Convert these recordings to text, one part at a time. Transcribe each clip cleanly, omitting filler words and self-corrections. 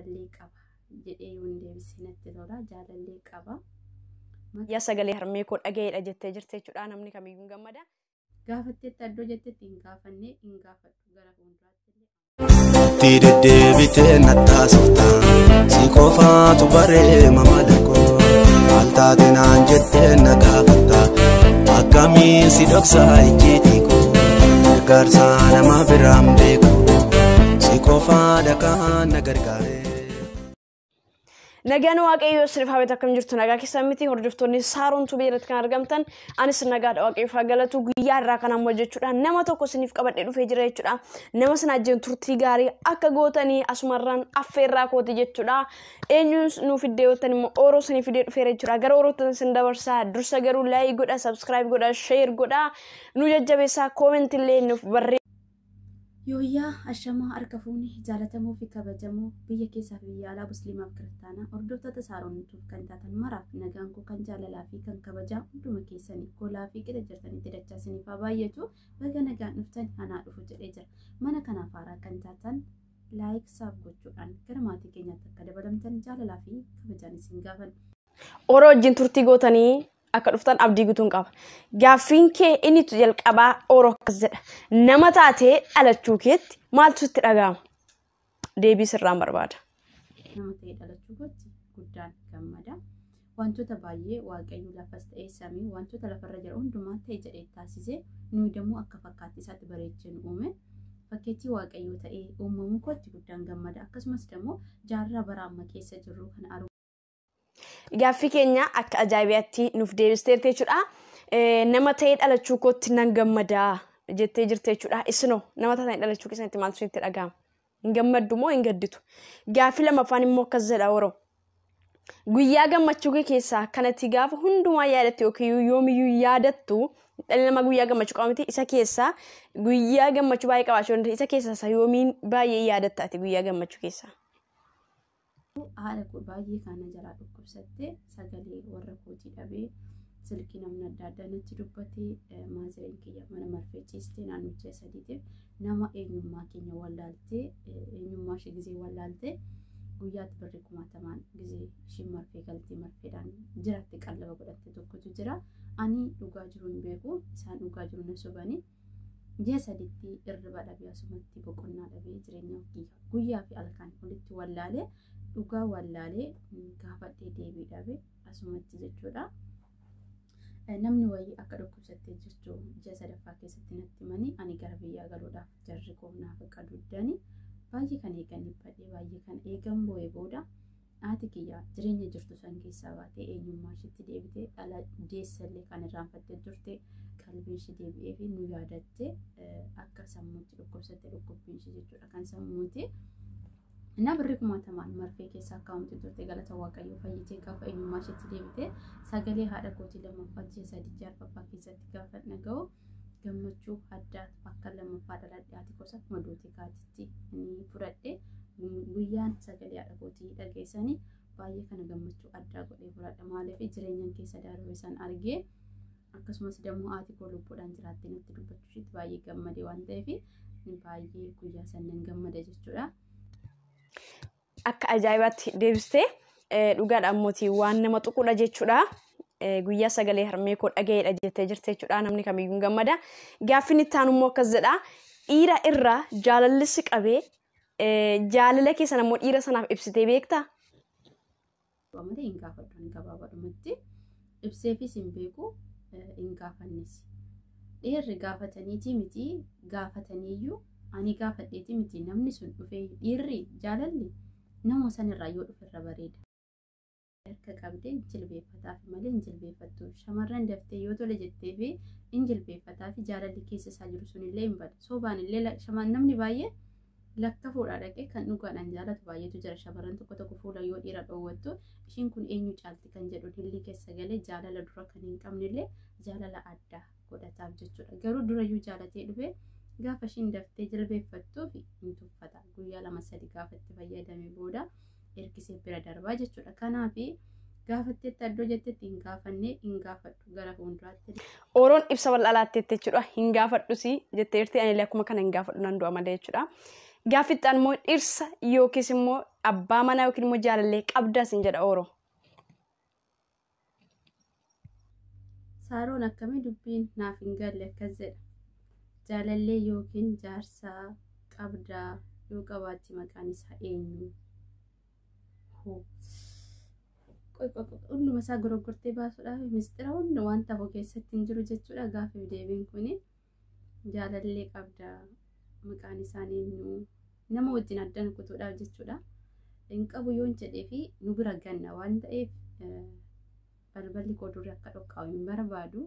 jaalallee qaba jedhee yoon deebisee natti tola. Jaalallee qaba. Yaa sagalee harmee koo dhagayeedha jettee jirte jechuudha. Namni kamiyyuu gammada. Gaafatteetti addoo jettetti hin gaafannee hin gaafadhu gara fuulduraatti. Deddeebitee nattaasifta si qofaatu bareema malakoo altaatii naan jettee na gaafatta akkamiin si dhoksaa ijjiitii koo gargaarsa nama biraan beeku si qofaa dhagaan na gargaaree. Nagaan waaqayyoo sirriif hawwata akkam jirtu nagaa keessan miti hordoftoonni saaroon tubee irratti kan argamtan anis nagaadha waaqayyoo galatu guyyaa irraa kan ammoo jechuudha nama tokko isiniif qabadhee dhufee jira jechuudha nama sana ajjeen turtii gaarii akka gootanii asumarraan affeerraa kooti jechuudha eenyuun nuuf iddee yootan immoo ooroo isiniif iddee dhufeera jechuudha gara oorootan isin dabarsaa dursa garuu laayik godha subscribe godha share godha nu jajjabeessaa comment illee nuuf barree. Yooyyaa ashamaa harka fuunee jaalatamuu fi kabajamoo biyya keessaa fi biyya alaa musliimaaf kiristaanaa hordoftoota saaroonituuf kan taatan maraaf nagaan koo kan jaalalaa fi kan kabajaa hunduma keessanii golaa fi qixa jirtanitti dachaa isiniif haa baay'atu baga nagaan dhuftan anaa dhufu jedhee jira mana kanaaf haaraa kan taatan laayik saaf gochuudhaan gara maatii keenyaatti akka dabalamtan jaalalaa fi kabajaan isin gaafan. Ooroo wajjin turtii gootanii akka dhuftan abdii guutuun qaba. Gaaffiin kee inni jalqabaa ooroo akkas jedha. Nama taatee dhalachuu keetti maaltu sitti dhaga'ama? Deebii sirraan barbaada. Nama ta'ee dhalachuu kootti guddaan gammada. Wantoota baay'ee waaqayyo lafas ta'ee samii wantoota lafarra jira hundumaa ta'e jedhee taasisee nuyi dammoo akka fakkaatti isaatti bareechee nu uume. Fakkeetii waaqayyo ta'ee uumamuu kootti guddaan gammada. Akkasumas dammoo jaarraa bara amma keessa jirru kan argu. Gaaffii keenya akka ajaa'ibaatti nuuf deebisteerti jechuudha. Nama ta'ee dhalachuu kootti nan gammadaa jettee jirte jechuudha. Isinoo nama ta'ee dhalachuu keessatti maaltu sitti dhaga'ama? Hin gammaddu moo hin gadditu? Gaaffii lamaffaan immoo akkas jedha ooroo. Guyyaa gammachuu kee keessaa kanatti gaafa hundumaa yaadatte yookiin yoomiyyuu yaadattu dhalli namaa guyyaa gammachuu qaba miti isa keessaa guyyaa gammachuu baay'ee qabaachuu danda'a isa keessaa yoomiin baay'ee yaadattaati guyyaa gammachuu keessaa. Haala baay'ee kana jalaa dhukkubsattee sagalee warra kootii dhabee silkii namni adda addaa natti dubbatee maaziriin kiyya mana marfee ciistee naannoo ji'a sadiitiif nama eenyummaa keenya wallaaltee eenyummaa ishee gizee wallaaltee guyyaatti birrii 1000 gizee isheen marfee galtee marfeedhaan jiraatti qallaba godhatte tokkotu jira. Ani dhugaa jiru hin beeku isaan dhugaa jiru na sobanii ji'a sadiitti irriba dhabee asumatti boqonnaa dhabee jireenya guyyaa fi halkan walitti wallaalee dhugaa wallaalee gaafadhee deebii dhabe asumatti jechuudha. Namni wayii akka dhukkubsattee jirtu ji'a sadaffaa keessatti natti himanii ani gara biyyaa galuudhaaf jarri koo naaf akka duddanii baay'ee kan eegan dhibbadhee baay'ee kan eegan bo'ee booda haati kiyyaa jireenya jirtu san keessaa baatee eenyummaa isheetti deebitee dhala deessallee kan irraanfattee turte qalbii ishee deebi'ee fi nu yaadatte akka sammuutti dhukkubsatte dhukkubbiin ishee jechuudha kan sammuuti. Nama birrii 1000 marfee keessaa akkaawuntii turte galata waaqayyoo fayyitee gaafa eenyummaa isheetti deebitee sagalee haadha kootii lammaffaa ji'a 3 arfaffaa keessatti gaafa dhaga'u gammachuu addaa akka lammaffaa dhaladhee haati gosa madootee kaatitti ni fudhadhe guyyaan sagalee haadha kootii dhageessanii baay'ee kana gammachuu addaa godhee fudhadha maaliif jireenyaan keessa darbee san argee akkasumas dammoo haati koo lubbuudhaan jiraattee natti dubbachuutti baay'ee gammadee waan ta'eef baay'ee guyyaa sannan gammada jechuudha. Akka ajaa'ibaatti deebistee dhugaadhaan mootii waan nama tuquudha jechuudha. Guyyaa sagalee harmee koo dhagayeedha jettee jirte jechuudha namni kamiyyuu gammada. Gaaffiin itti aanu immoo akkas jedha. Dhiira irraa jaalalli qabee jaalala keessan ammoo dhiira sanaaf ibsitee beektaa? Waamate hin gaafadhu ani gabaabadhumatti ibseefis hin beeku hin gaafannis. Dhiirri gaafataniiti miti gaafataniiyyuu ani gaafadheeti miti namni sun dhufee dhiirri jaalalli nama sanirraa yoo dhuferra bareeda. Harka qabdee jilbeeffataa fi malee hin jilbeeffattu shamarran daftee yoo tole jettee fi hin jilbeeffataa fi jaalalli keessa isaa jiru sunillee hin bada. Sobaan illee shamarran namni baay'ee lakka fuudhaa dhaqee kan dhugaadhaan jaalatu baay'eetu jira. Shamarran tokko fuula yoo dhiira dhoowwattu ishiin kun eenyu caalti kan jedhu dilli keessa galee jaalala dura kan hin qabnellee jaalala addaa godhataaf jechuudha. Garuu durayyuu jaalatee dhufee gaafa ishiin daftee jilbeeffattuu fi hin tuffata. Guyyaa 2-3 gaafa itti fayyadame booda ergisee bira darbaa jechuudha. Kanaaf gaafatteetti addoo jettetti hin gaafannee hin gaafadhu gara fuulduraatti. Ooroon ibsa bal'aalaatti jechuudha hin gaafadhusi jetteerti ani akkuma kana hin gaafadhu nan du'a malee jechuudha. Gaaffitti immoo dhirsa yookiis immoo abbaa manaa yookiin immoo jaalallee qabdaa sin jedha Oromoo. Saaroon akkamii dubbiin naaf hin galle akkas jedha. Jaalallee yookiin jaarsaa qabdaa yoo qabaatti maqaan isaa eenyu? Hunduma isaa goroggortee baasuudhaaf mistira hunda wanta tokko keessatti hin jiru jechuudha. Gaaffiif deebiin kuni jaalallee qabdaa maqaan isaa eenyu? Nama wajjin addan kutuudhaaf jechuudha. Hin qabu yoon jedhee fi nu bira ganna waan ta'eef balballi koo durii akka dhoqqaa'u hin barbaadu.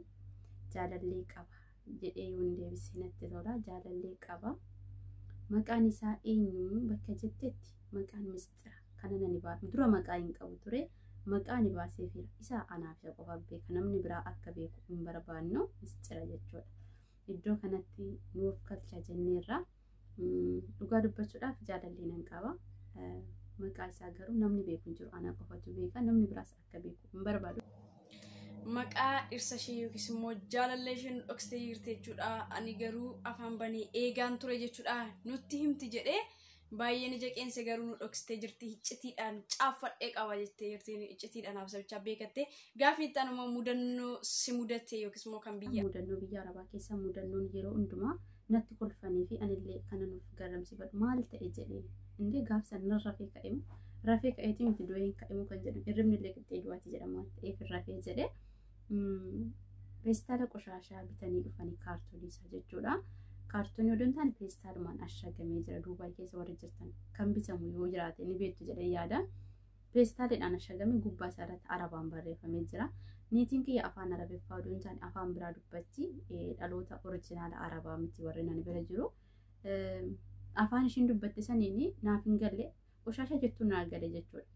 Jaalallee qaba jedhee yoon deebisee natti tola. Jaalallee qaba maqaan isaa eenyu bakka jettetti maqaan mistira kana nani baatu dura maqaa hin qabu ture. Maqaan baasee fi isa anaaf isa qofa beeka namni biraa akka beeku hin barbaannu mistira jechuudha. Iddoo kanatti nuuf kalcha jenneerra dhugaa dubbachuudhaaf jaalallee nan qaba. Maqaa isaa garuu namni beeku hin jiru ana qofatu beeka namni biraas akka beeku hin barbaadu. Maqaa dhirsa ishee yookiis immoo jaalallee isheen dhoksitee jirti jechuudha. Ani garuu afaan banee eegaan ture jechuudha. Nutti himti jedhee baay'een ija qeense garuu nu dhoksitee jirti. Iccitiidhaan caaffadhee qaba jettee jirti. Iccitiidhaan haasawichaa beekattee gaaffii itti aanuma mudannoo si mudatte yookiis immoo kan biyya. Mudannoo biyya Arabaa keessa mudannoon yeroo hundumaa natti kolfanii fi anillee kana nuuf garramsiifadhu maal ta'e jedhee indee gaafsan nan rafee ka'emu rafee ka'eetii miti du'ee hin ka'emu kan jedhu irribni illee qixxee du'aati jedhama waan ta'eef rafee jedhee peestaala qoshaashaa bitanii dhufanii kaartoonii isaa jechuudha. Kaartoonii odoo hin taane peestaalumaan ashagamee jira Duubaay keessa warri jirtan kan bitamu yoo jiraate ni beektu jedhee yaada. Peestaaliidhaan ashagamee gubbaa isaa irratti Arabaan barreeffamee jira. Niitiin kiyya afaan Arabiffaa odoo hin taane afaan biraa dubbatti dhaloota orijinaala Arabaa miti warri nan bira jiru. Afaan ishiin dubbatte saniin naaf hin galle qoshaasha jettuun naa gale jechuudha.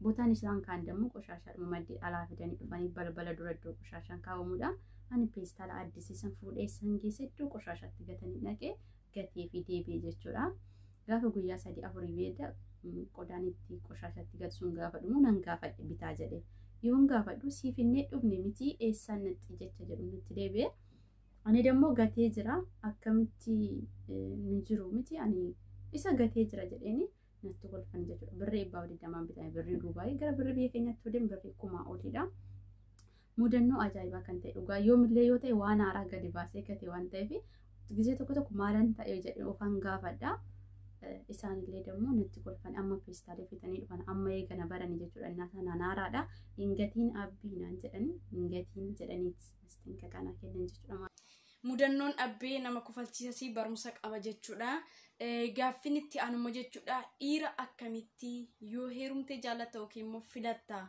Botaan isaan kaan dammoo qoshaashaadhuma maddii alaa fidanii dhufanii balbala dura iddoo qoshaashaan kaawwamuudha. Ani peestaala addisiisan fuudhee san geesse iddoo qoshaashaatti gatanii dhaqee gatee fi deebi'e jechuudha. Gaafa guyyaa 3-4 beeda qodaan itti qoshaashaatti galchuun gaafa dhumu nan gaafadhe bitaa jedhee. Yoon gaafadhu siifinnee dhufne miti eessaan natti jecha jedhu natti deebi'e. Ani dammoo gatee jira akkamitti ni jiru miti ani isa gatee jira jedheeni natti kolfan jechuudha. Birrii 120 bitame birrii Duubaay gara birrii biyya keenyatti hodeen birrii 1000 oliidha. Mudannoo ajaa'ibaa kan ta'e dhugaa yoomillee yoo ta'e waan haaraa gadi baasee gatee waan ta'eef gisee tokko tokko maalan ta'e jedhee ofaan gaafadha. Isaanillee dammoo natti kolfan amma peestaalee fitanii dhufan amma eegana baranii jechuudha. Innaa naan haaraadha. Hingatiin abbii naan jedhanii hingatiin jedhaniiti istinka kana kennan jechuudha. Mudannoon abbee nama kofalchiisasii barumsa qaba jechuudha. Gaaffiin itti aanuma jechuudha. Dhiira akkamitti yoo heerumtee jaalatta yookiin immoo filatta?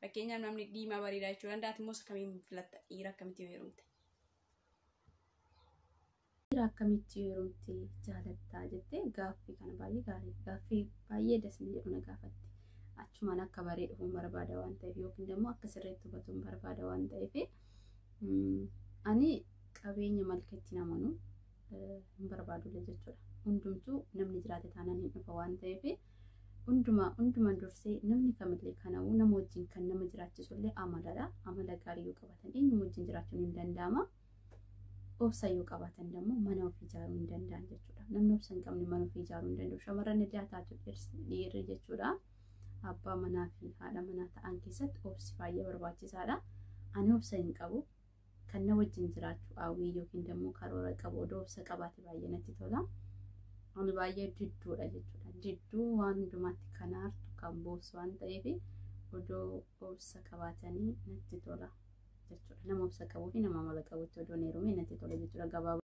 Fakkeenyaaf namni diimaa bareedaa jechuudha. Daati immoo akkamiin filatta? Dhiira akkamitti yoo heerumte? Dhiira akkamitti yoo heerumte jaalatta jettee gaaffii kana baay'ee gaarii gaaffii baay'ee dasni jedhu na gaafatti. Achumaan akka bareeduun barbaada waan ta'eef yookiin immoo akka sirreetti hubatuun barbaada waan ta'eef ani qabeenya malkatti namanu hin barbaadu jechuudha. Hundumtuu namni jiraate taanaan hin dhufa waan ta'eef hunduma dursee namni kamillee kanaa'u nama wajjin kan nama jiraachisullee amaladha. Amala gaarii yoo qabaatan eenyuma wajjin jiraachuun hin danda'ama. Obsa yoo qabaatan dammoo mana ofii ijaaruu hin danda'an jechuudha. Namni obsa hin qabne mana ofii ijaaruu hin danda'u. Shamarran illee taatu dhiirri jechuudha. Abbaa manaa fi haadha manaa ta'an keessatti obsi baay'ee barbaachisaadha. Ani obsa hin qabu. Kan na wajjin jiraachuu hawwii yookiin dammoo karoora qabu odoo obsa qabaate baay'ee natti tola. Ani baay'ee didduudha jechuudha. Didduu waan hundumaatti kan aartu kan boossu waan ta'eef odoo obsa qabaatanii natti tola jechuudha. Nama obsa qabuu fi nama amala qabutti odoo heerumee natti tola jechuudha gabaabaa.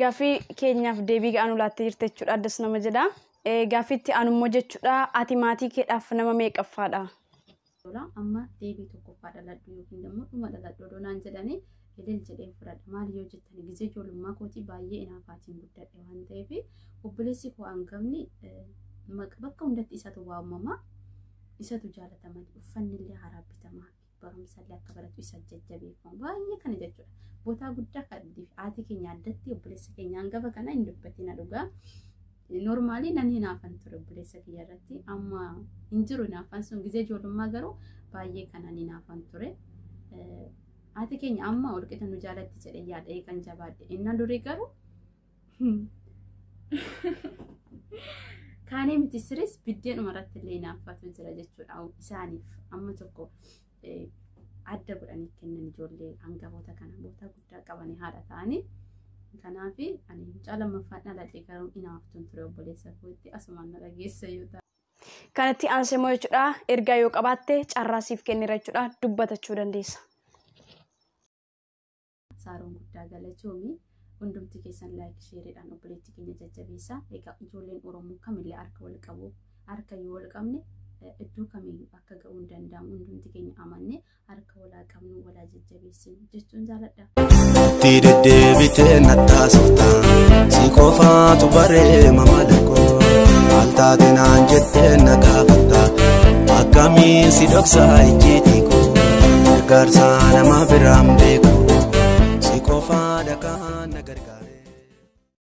Gaaffii keenyaaf deebii ga'aan ulaattee jirte jechuudha. Addas nama jedha. Gaaffiitti aanummoo jechuudha. Ati maatii keedhaaf nama meeqaffaadha? Amma deebii tokkoffaa dhaladhu yookiin dammoo dhuma dhaladhu odoo naan jedhanii ilil jedheen fudhadha. Maal yoo jettan gisee ijoollummaa kootii baay'ee inaafaatiin guddadhe waan ta'eef obboleessi koo hangafni bakka hundatti isatu waamamaa isatu jaalatamaa uffanni illee haaraa bitamaa barumsa illee akka baratu isa jajjabeeffamu baay'ee kana jechuudha. Botaa guddaa qabdi haati keenya addatti obboleessi keenya hangafa kana hin dubbatina dhugaa. Normaalii nan hinaafan ture obboleessa kiyya irratti amma hin jiru hinaafan sun gisee ijoollummaa garuu baay'ee kanan hinaafan ture. Haati keenya amma olqita nu jaalatti jedhee yaada eegan jabaadhe. Inna durii garuu Kaanee miti siris biddeen umarratti illee naaffatu jira jechuudha. Isaaniif amma tokko adda godhanii kennan ijoollee hangafoota kana boota guddaa qabanii haadha ta'anii. Kanaaf ani mucaa lammaffaan dhaladhee garuu inaaftuun ture obboleessa kootti asumaan na dhageessa yoo ta'u. Kanatti aansee moo jechuudha ergaa yoo qabaatte carraasiif kennira jechuudha dubbatachuu dandeessa. Saaroon guddaa galatoomii hundumti keessan laayik sheeriidhaan obboleettii keenya jajjabeessa. Egaa ijoolleen Oromoo kamillee harka wal qabu harka yoo wal qabne iddoo kamiyyuu akka ga'uu hin danda'amu hundumti keenya amanne harka walaa qabnu walaa jajjabeessinu jechuun jaaladha. Itti deddeebitee nattaasifta si qofaatu bareema malakoo maal taate naan jettee na gaafatta akkamiin si dhoksaa ijjiitii koo gargaarsa nama biraan beeku.